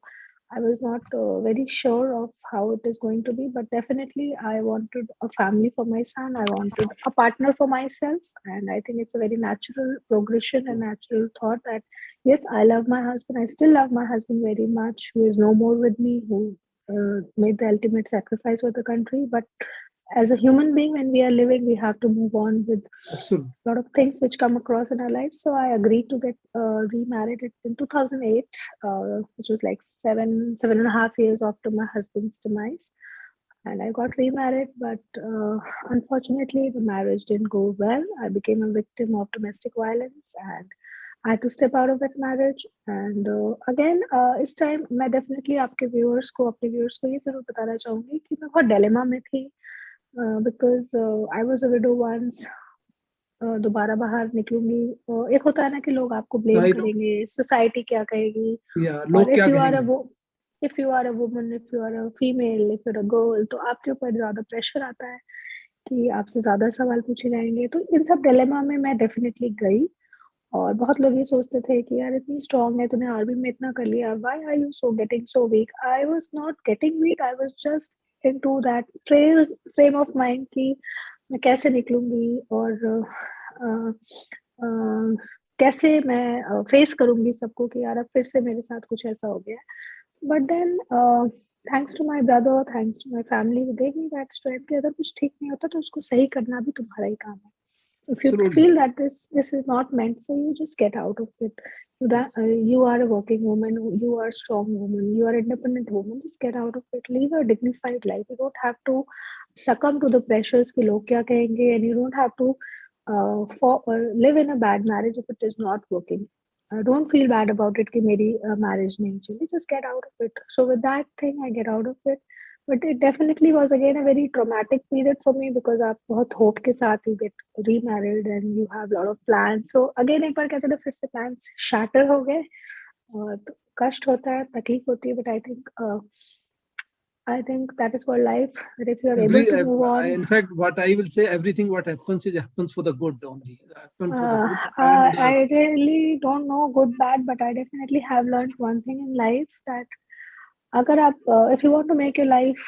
I was not very sure of how it is going to be, but definitely I wanted a family for my son. I wanted a partner for myself, and I think it's a very natural progression and natural thought that yes, I love my husband. I still love my husband very much, who is no more with me, who made the ultimate sacrifice for the country. But as a human being, when we are living, we have to move on with absolutely. a lot of things which come across in our lives. So I agreed to get remarried in 2008, which was like 7.5 years after my husband's demise. And I got remarried, but unfortunately, the marriage didn't go well. I became a victim of domestic violence, and I had to step out of that marriage. And again, इस time मैं definitely आपके अपने viewers को ये जरूर बताना चाहूँगी कि मैं बहुत dilemma में थी, because I was a widow once. दोबारा बाहर निकलूंगी, एक होता है ना कि लोग आपको ब्लेम I know. करेंगे, सोसाइटी क्या कहेगी, Yeah, और लोग क्या कहेंगे? if you are a woman, if you are a female, if you're a girl, तो आपके ऊपर ज्यादा प्रेशर आता है कि आपसे ज्यादा सवाल पूछे जाएंगे. तो इन सब डिलेमा में मैं डेफिनेटली गई. और बहुत लोग ये सोचते थे कि यार इतनी स्ट्रांग है, तूने आर्मी में इतना कर लिया, why are you so getting so weak. I was not getting weak, I was just into that frame of mind कि मैं कैसे निकलूंगी और कैसे मैं फेस करूंगी सबको कि यार अब फिर से मेरे साथ कुछ ऐसा हो गया. But then thanks to my brother, thanks to my family, gave me that strength कि अगर कुछ ठीक नहीं होता तो उसको सही करना भी तुम्हारा ही काम है. If you Absolutely. feel that this is not meant for you, just get out of it. You are a working woman, you are a strong woman, you are an independent woman. Just get out of it. Live a dignified life. You don't have to succumb to the pressures कि लोग क्या कहेंगे, and you don't have to live in a bad marriage if it is not working. Don't feel bad about it कि मेरी marriage नहीं चली. Just get out of it. So with that thing, I get out of it. But it definitely was again a very traumatic period for me because आप बहुत hope के साथ you get remarried and you have a lot of plans. So again एक बार कहते हैं फिर से plans shatter हो गए. तो कष्ट होता है, तकलीफ होती है, but I think that is for life. That if you are able to move on. In fact, what I will say, everything what happens happens for the good only. Happens for the good. And I really don't know good bad, but I definitely have learned one thing in life that अगर आप if you want to make your life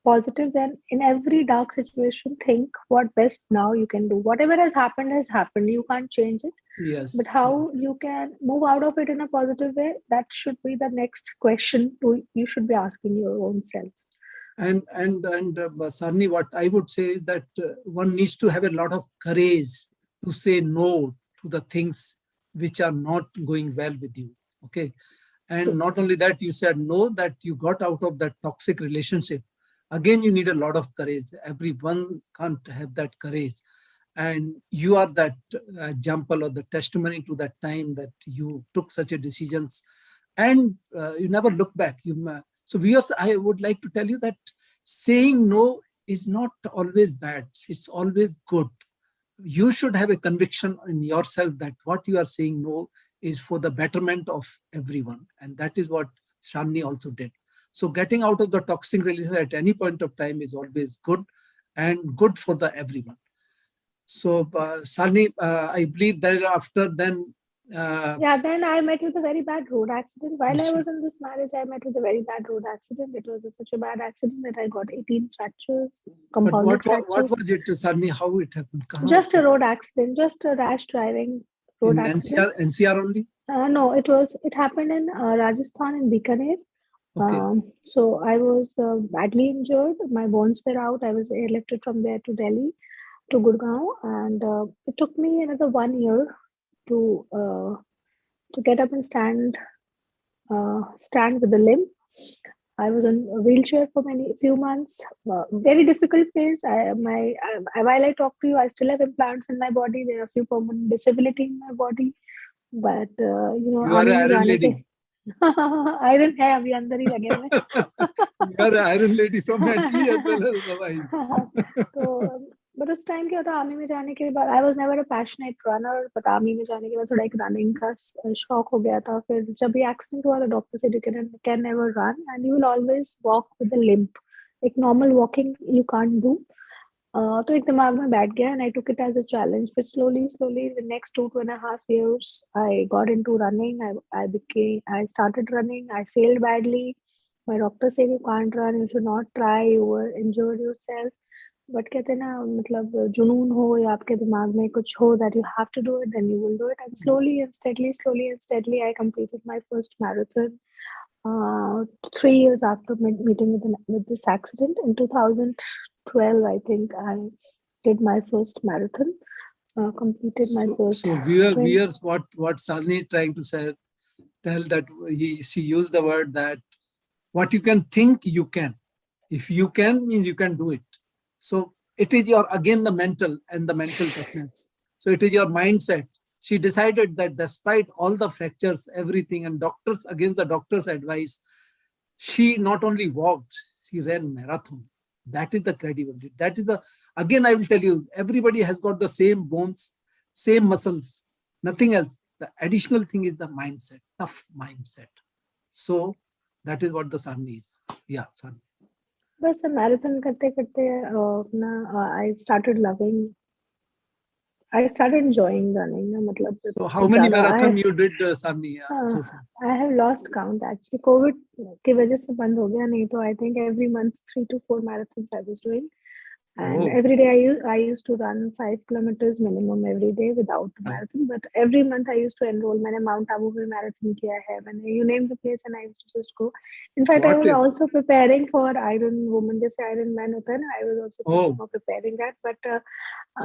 positive, then in every dark situation think what best now you can do. Whatever has happened, you can't change it. yes, But how you can move out of it in a positive way, that should be the next question you should be asking your own self. And Sarni, what I would say is that one needs to have a lot of courage to say no to the things which are not going well with you. Okay. And not only that, you said no, that you got out of that toxic relationship. Again, you need a lot of courage. Everyone can't have that courage. And you are that example or the testimony to that time that you took such a decisions and you never look back. So viewers, I would like to tell you that saying no is not always bad. It's always good. You should have a conviction in yourself that what you are saying no is for the betterment of everyone. And that is what Shalini also did. So getting out of the toxic relationship at any point of time is always good and good for the everyone. So Shalini, I believe thereafter then then I met with a very bad road accident. While I was in this marriage, I met with a very bad road accident. It was such a bad accident that I got 18 fractures, compounded fractures. What was it, Shalini? How it happened? Just a road accident, just a rash driving road accident. NCR only? No, it happened in Rajasthan in Bikaner. Okay. So I was badly injured. My bones were out. I was airlifted from there to Delhi, to Gurgaon, and it took me another 1 year to get up and stand with a limp. I was on a wheelchair for few months. Very difficult phase. While I talk to you, I still have implants in my body. There are a few permanent disability in my body, but you are an iron lady. Iron है अभी अंदर ही लगे हुए. You are an iron lady from mentally as well as otherwise. तो but उस time क्या था, army में जाने के बाद I was never a passionate runner, but army में जाने के बाद थोड़ा एक रनिंग का शौक हो गया था. फिर जब भी एक्सीडेंट हुआ तो डॉक्टर से can never run and you will always walk with a limp. एक normal walking you can't do. तो एक दिमाग में बैठ गया and I took it as a challenge. फिर slowly the next 2.5 years I got into running. I started running. I failed badly. My doctor said you can't run, you should not try, you will injure yourself. But कहते हैं ना, मतलब जुनून हो या आपके दिमाग में कुछ हो that you have to do it, then you will do it. And slowly and steadily I completed my first marathon. 3 years after meeting with this accident in 2012, I think I did my first marathon. Completed my first. So viewers, what Shalini is trying to say, tell that she used the word that what you can think you can. If you can means you can do it. So it is your, again, the mental and the mental toughness. So it is your mindset. She decided that despite all the fractures, everything, and doctors, against the doctor's advice, she not only walked, she ran marathon. That is the credibility. That is the, again, I will tell you, everybody has got the same bones, same muscles, nothing else. The additional thing is the mindset, tough mindset. So that is what the Sani is. Yeah, Sani. बस marathon करते करते अपना I started enjoying running. मतलब So how many marathon you did, Sani, so far? I have lost count actually. COVID की वजह से बंद हो गया, नहीं तो I think every month 3 to 4 marathons I was doing. And every day I used to run 5 kilometers minimum every day without marathon. But every month I used to enroll. मैंने Mount Abu में marathon किया है. मैंने, you name the place and I used to just go. In fact, I was also preparing for Iron Woman, जैसे Iron Man होता है ना. I was also thinking of preparing that. But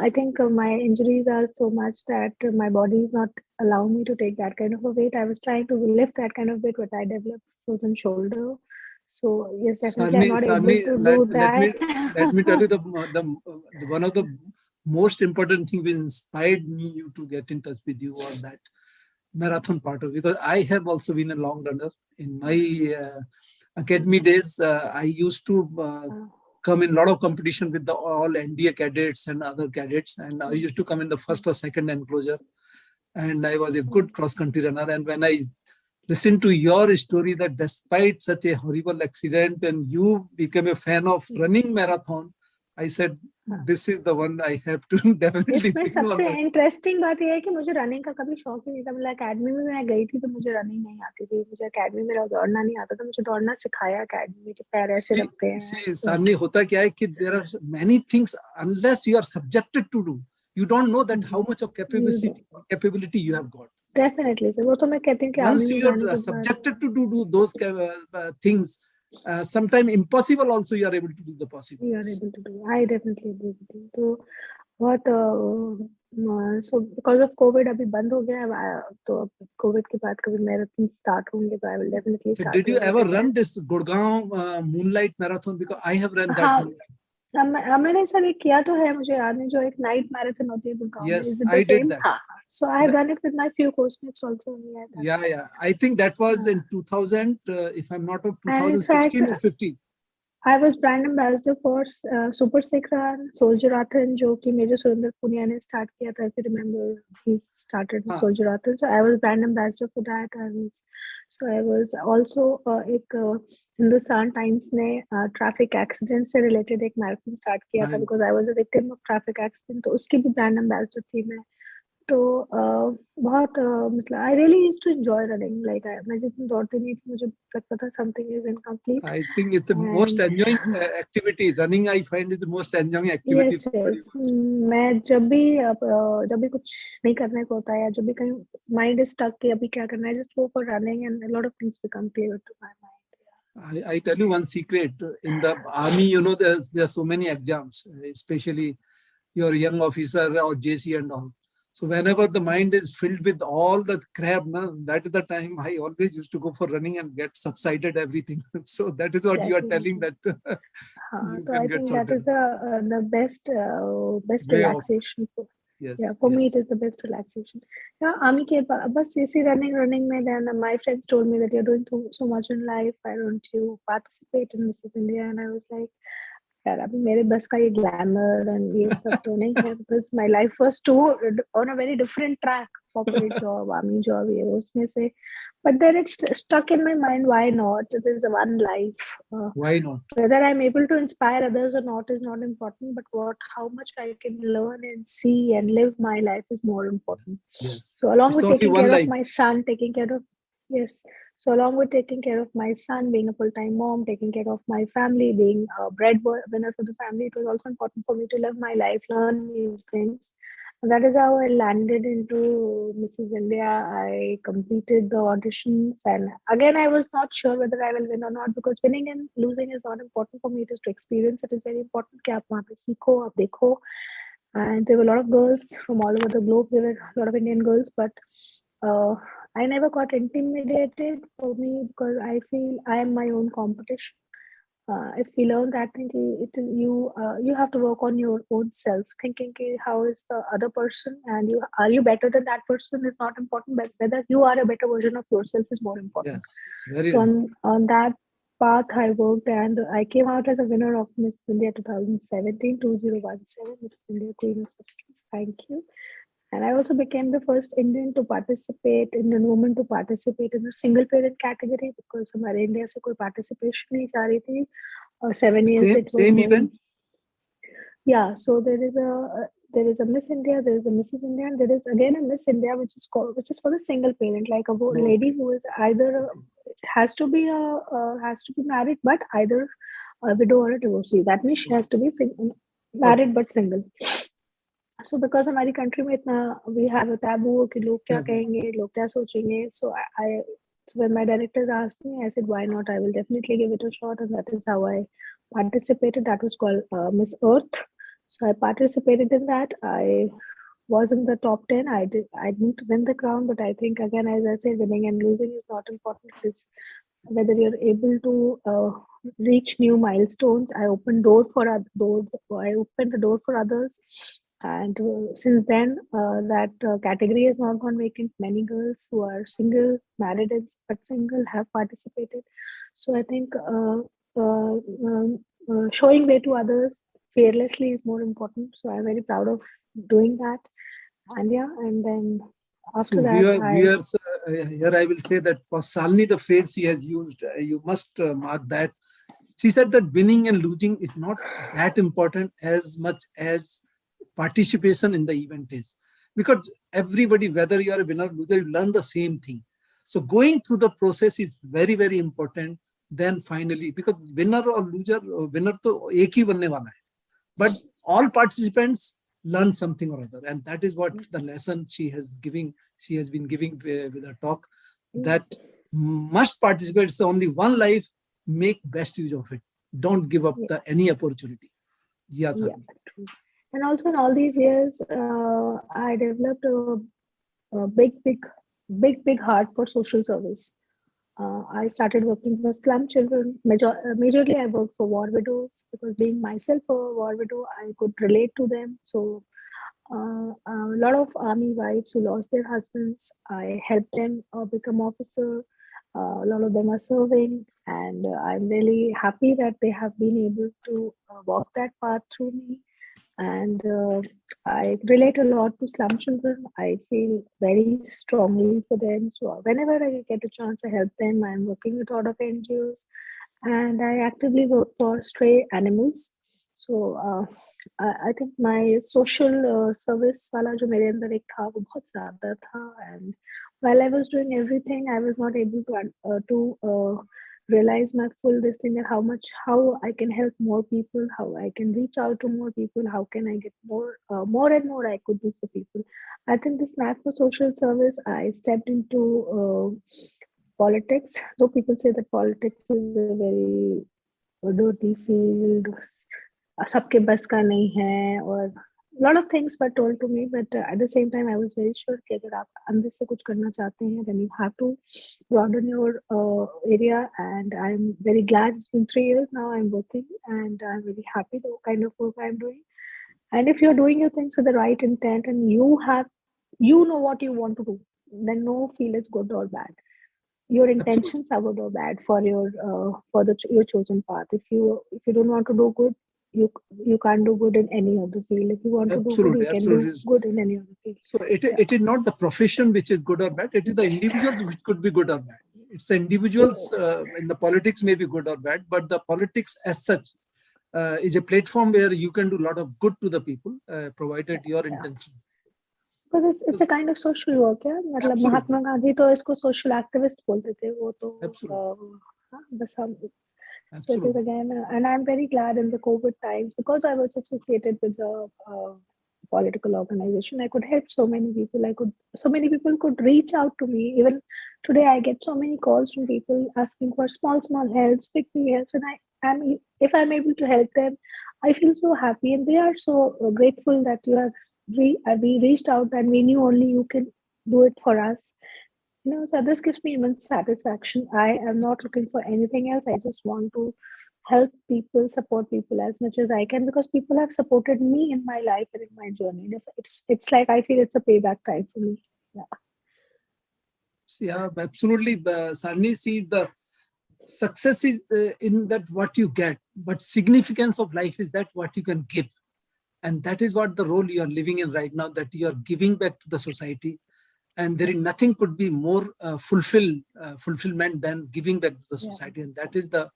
I think my injuries are so much that my body is not allowing me to take that kind of a weight. I was trying to lift that kind of weight, but I developed frozen shoulder. So yes, definitely I'm not able to do that. Let me tell you the one of the most important thing which inspired me to get in touch with you was that marathon part of, because I have also been a long runner. In my academy days, I used to come in a lot of competition with the all NDA cadets and other cadets, and I used to come in the first or second enclosure, and I was a good cross country runner. And when I listen to your story that despite such a horrible accident and you became a fan of running marathon, I said, this is the one I have to definitely. इसमें सबसे interesting बात यह है कि मुझे running का कभी शौक ही नहीं था. मतलब एकेडमी में मैं गई थी तो मुझे रनिंग नहीं आती थी. मुझे एकेडमी में दौड़ना नहीं आता था. मुझे दौड़ना सिखाया एकेडमी में कि पैर ऐसे रखते हैं. सामने होता क्या है कि there are many things unless you are subjected to do, you don't know that how much of capability you have got. Definitely, sir. वो तो मैं कहती हूँ कि once you are subjected to do those things, sometimes impossible also you are able to do the possible. You are able to do. I definitely agree with you. तो बहुत so because of COVID अभी बंद हो गया. तो अब COVID के बाद कभी मैराथन स्टार्ट होंगे तो I will definitely start. Did you ever run this Gurgaon Moonlight Marathon? Because I have run that. मैंने सर ये किया तो है, मुझे याद नहीं, जो एक नाइट मैराथन होती है गुड़गांव में. Yes, I did that. So I have done it with my few course-mates also. Yeah. I think that was in 2000, if I'm not wrong, 2016 or 15. I was brand ambassador for Super Sikh Run, Soldier Rathan, जो कि major Surendra Punia ने start किया था. If you remember, he started with Soldier Rathan. So I was brand ambassador for that. I was also एक Hindustan times ने traffic accident से related एक marathon start किया था, because I was a victim of traffic accident. तो उसकी भी brand ambassador थी मैं. तो बहुत मतलब I really used to enjoy running. Like मैं जिस दिन दौड़ती नहीं थी मुझे लगता था something is incomplete. I think it's the most enjoying activity. Running I find is the most enjoying activity. Yes. मैं जब भी कुछ नहीं करने को होता है या जब भी कहीं माइंड इज स्टक कि अभी क्या करना है, just go for running and a lot of things become clear to my mind. I tell you one secret. In the army, there are so many exams, especially your young officer or JC and all. So whenever the mind is filled with all the crap, that is the time I always used to go for running and get subsided everything. So that is what you are telling that. So I think that is the best relaxation. Yes, for me it is the best relaxation. Army के बस इसी running में, then my friends told me that you're doing so much in life, why don't you participate in Mrs. India? And I was like, यार अभी मेरे बस का ये ग्लैमर एंड ये सब तो नहीं है, because my life was to on a very different track, corporate job, army job, ये वो उसमें से. But then it's stuck in my mind, why not? It is one life. Why not? Whether I'm able to inspire others or not is not important, but how much I can learn and see and live my life is more important. Yes. So along It's with only taking one care of life. my son, taking care of, yes. So along with taking care of my son, being a full-time mom, taking care of my family, being a breadwinner for the family, it was also important for me to live my life, learn new things. And that is how I landed into Mrs. India. I completed the auditions, and again, I was not sure whether I will win or not, because winning and losing is not important for me. It is to experience. It is very important कि आप वहाँ पे सीखो, आप देखो. And there were a lot of girls from all over the globe. There were a lot of Indian girls, but uh, I never got intimidated for me, because I feel I am my own competition. If we learn that thing, you have to work on your own self, thinking how is the other person, and are you better than that person is not important, but whether you are a better version of yourself is more important. Yes, very So right. on that path I worked, and I came out as a winner of Miss India 2017, 2017, Miss India Queen of Substance. Thank you. And I also became the first Indian to participate, Indian woman to participate in the single parent category, because हमारे India से कोई participation नहीं जा रही थी. 7 years it was Same going. event. Yeah, so there is a Miss India, there is a Mrs. India, and there is again a Miss India, which is for the single parent, like a lady who is either has to be married, but either a widow or a divorcee. That means she has to be married but single. So because हमारी country में इतना we have a taboo कि लोग क्या कहेंगे, लोग क्या सोचेंगे. So when my directors asked me, I said, why not? I will definitely give it a shot, and that is how I participated. That was called Miss Earth. So I participated in that. I was in the top 10. I didn't win the crown, but I think, again, as I said, winning and losing is not important. It's whether you're able to reach new milestones. I opened the door for others, and since then that category has not gone vacant. Many girls who are single, married but single, have participated. So I think showing way to others fearlessly is more important. So I'm very proud of doing that. And yeah, and then after So that viewers, here I will say that for Shalini, the phrase she has used, you must mark that. She said that winning and losing is not that important as much as participation in the event is. Because everybody, whether you are a winner or loser, you learn the same thing. So going through the process is very, very important. Then finally, because winner or loser, winner to एक ही बनने वाला है. But all participants learn something or other, and that is what the lesson she has been giving with her talk, that must participate. It's only one life. Make best use of it. Don't give up any opportunity. Yes, yeah, true. And also in all these years, I developed a big heart for social service. I started working for slum children. Majorly, I worked for war widows, because being myself a war widow, I could relate to them. So, a lot of army wives who lost their husbands, I helped them become officer. A lot of them are serving, and I'm really happy that they have been able to walk that path through me. And I relate a lot to slum children. I feel very strongly for them. So whenever I get a chance, I help them. I'm working with a lot of NGOs, and I actively work for stray animals. So I think my social service वाला जो मेरे अंदर एक था, वो बहुत ज़्यादा था. And while I was doing everything, I was not able to realize my full this thing, that how I can help more people, how I can reach out to more people, how can I get more and more I could do for people. I think this knack for social service, I stepped into politics. Though people say that politics is a very dirty field, सबके बस का नहीं है, और lot of things were told to me, but at the same time I was very sure कि अगर आप अंदर से कुछ करना चाहते हैं, then you have to broaden your area. And I'm very glad it's been 3 years now I'm working, and I'm very happy the kind of work I'm doing. And if you're doing your things with the right intent, and you know what you want to do, then no feel it's good or bad. Your intentions are good or bad for your chosen path. If you don't want to do good, you can't do good in any other field. If you want to do good, you Absolutely, can do absolutely. good in any other field. So it is not the profession which is good or bad. It is the individuals which could be good or bad. It's the individuals in the politics may be good or bad, but the politics as such is a platform where you can do a lot of good to the people, provided your Yeah. intention. Because it's a kind of social work, yeah. मतलब Absolutely. Mahatma Gandhi तो इसको social activist बोलते थे, वो तो Absolutely. बस हम. So it is Absolutely. again, and I'm very glad in the COVID times, because I was associated with a political organization. I could help so many people. So many people could reach out to me. Even today, I get so many calls from people asking for small helps, big helps, and if I'm able to help them, I feel so happy, and they are so grateful that we reached out and we knew only you can do it for us. So this gives me immense satisfaction. I am not looking for anything else. I just want to help people, support people as much as I can, because people have supported me in my life and in my journey. And it's like I feel it's a payback time for me. Yeah, absolutely. Shalini, see, the success is in that what you get, but significance of life is that what you can give. And that is what the role you are living in right now, that you are giving back to the society. And there is nothing could be more fulfillment than giving back to the society. And that is the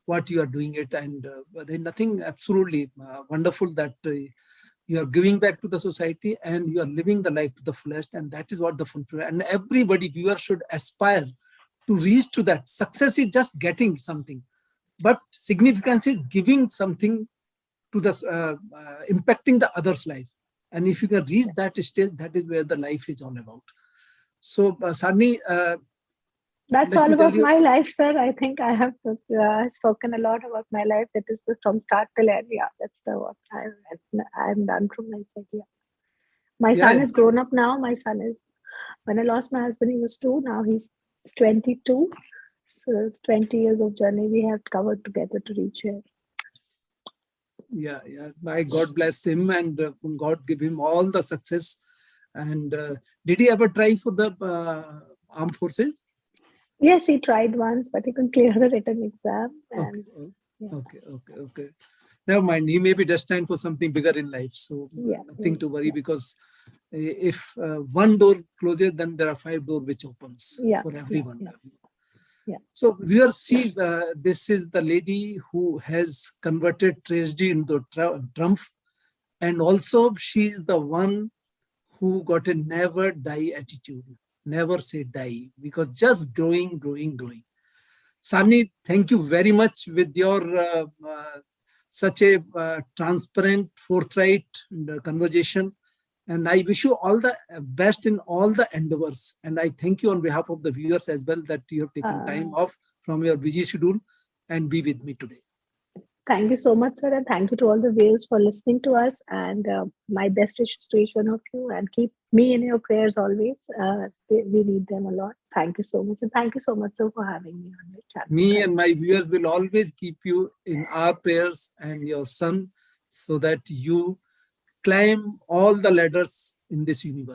what you are doing it. And there is nothing absolutely wonderful that you are giving back to the society and you are living the life to the fullest. And that is what the fulfillment. And everybody, viewer, should aspire to reach to that. Success is just getting something, but significance is giving something to the impacting the other's life. And if you can reach that stage, that is where the life is all about. So, Shalini, that's all about my life, sir. I think I have spoken a lot about my life. That is from start till end. Yeah, that's what I'm done from my side. Yeah. My son is grown up now. My son is, when I lost my husband, he was 2. Now he's 22. So it's 20 years of journey we have covered together to reach here. Yeah. My God bless him, and God give him all the success. And did he ever try for the armed forces? Yes, he tried once, but he couldn't clear the written exam. And Okay. Never mind. He may be destined for something bigger in life. So nothing to worry, because if one door closes, then there are 5 doors which opens for everyone. So we are see this is the lady who has converted tragedy into triumph, and also she is the one who got a never die attitude, never say die, because just growing. Shalini, thank you very much with your such a transparent, forthright conversation. And I wish you all the best in all the endeavors. And I thank you on behalf of the viewers as well that you have taken time off from your busy schedule and be with me today. Thank you so much, sir. And thank you to all the viewers for listening to us. And my best wishes to each one of you. And keep me in your prayers always. We need them a lot. Thank you so much. And thank you so much, sir, for having me on your channel. Me and my viewers will always keep you in our prayers and your son, so that you climb all the ladders in this universe.